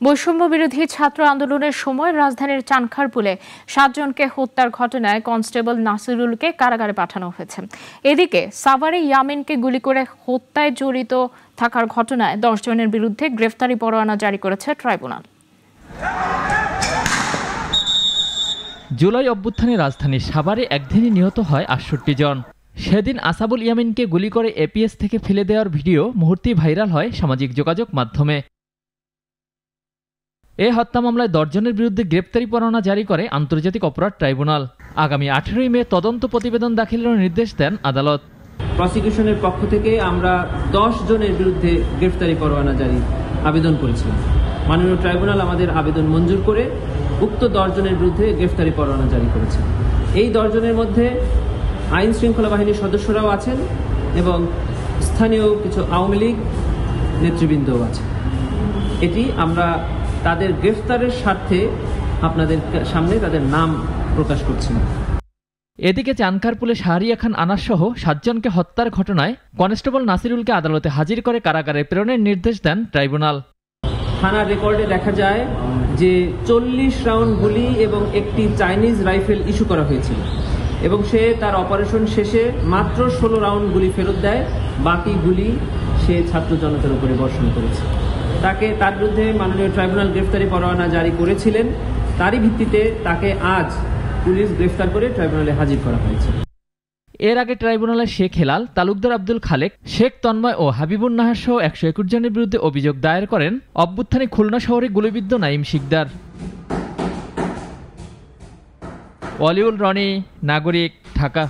বৈষম্য বিরোধী ছাত্র আন্দোলনের সময় রাজধানীর চানখারপুলে 7 জনকে হত্যার ঘটনায় কনস্টেবল নাসিরুলকে কারাগারে পাঠানো হয়েছে। এদিকে সাভারে ইয়ামিনকে গুলি করে হত্যায় জড়িত থাকার ঘটনায় 10 জনের বিরুদ্ধে গ্রেফতারি পরোয়ানা জারি করেছে ট্রাইব্যুনাল। জুলাই অভ্যুত্থানে রাজধানীর সাভারে একদিনই নিহত হয় 68 জন। সেদিন আসাবুল ইয়ামিনকে গুলি করে এপিএস থেকে ফেলে দেওয়ার ভিডিও মুহূর্তেই ভাইরাল হয় সামাজিক যোগাযোগ মাধ্যমে। এ হত্যা মামলায় 10 জনের বিরুদ্ধে গ্রেপ্তারি পরোয়ানা জারি করে আন্তর্জাতিক অপরাধ ট্রাইব্যুনাল। আগামী 18 মে তদন্ত প্রতিবেদন দাখিলের নির্দেশ দেন আদালত। প্রসিকিউশনের পক্ষ থেকে আমরা 10 জনের বিরুদ্ধে গ্রেফতারি পরোয়ানা জারি আবেদন করেছিলাম। মাননীয় ট্রাইব্যুনাল আমাদের আবেদন মঞ্জুর করে উক্ত 10 জনের বিরুদ্ধে গ্রেফতারি পরোয়ানা জারি করেছে। এই 10 জনের মধ্যে আইন শৃঙ্খলা বাহিনীর সদস্যরাও আছেন এবং স্থানীয় কিছু আওয়ামী লীগ নেতৃবৃন্দও আছে। এটি আমরা তাদের গ্রেফতারের স্বার্থে আপনাদের সামনে তাদের নাম প্রকাশ করছি না। এদিকে চানখারপুলে শাহরিয়া খান আনাস সহ 7 জনকে হত্যার ঘটনায় কনস্টেবল নাসিরুলকে আদালতে হাজির করে কারাগারে প্রেরণের নির্দেশ দেন ট্রাইব্যুনাল। থানার রেকর্ডে দেখা যায় যে 40 রাউন্ড গুলি এবং একটি চাইনিজ রাইফেল ইস্যু করা হয়েছিল এবং সে তার অপারেশন শেষে মাত্র 16 রাউন্ড গুলি ফেরত দেয়। বাকি গুলি সে ছাত্র জনতার উপরে বর্ষণ করেছে। তার বিরুদ্ধে মাননীয় ট্রাইব্যুনাল গ্রেফতারি পরোয়ানা জারি করেছিলেন। তারই ভিত্তিতে তাকে আজ পুলিশ গ্রেফতার করে ট্রাইব্যুনালে হাজির করা হয়েছে। এর আগে ট্রাইব্যুনালে শেখ হেলাল, তালুকদার আব্দুল খালেক, শেখ তন্ময় ও হাবিবুন নাহার সহ 121 জনের বিরুদ্ধে অভিযোগ দায়ের করেন অভ্যুত্থানে খুলনা শহরে গুলিবিদ্ধ নাঈম শিকদার। ওয়ালিউল রনি, নাগরিক, ঢাকা।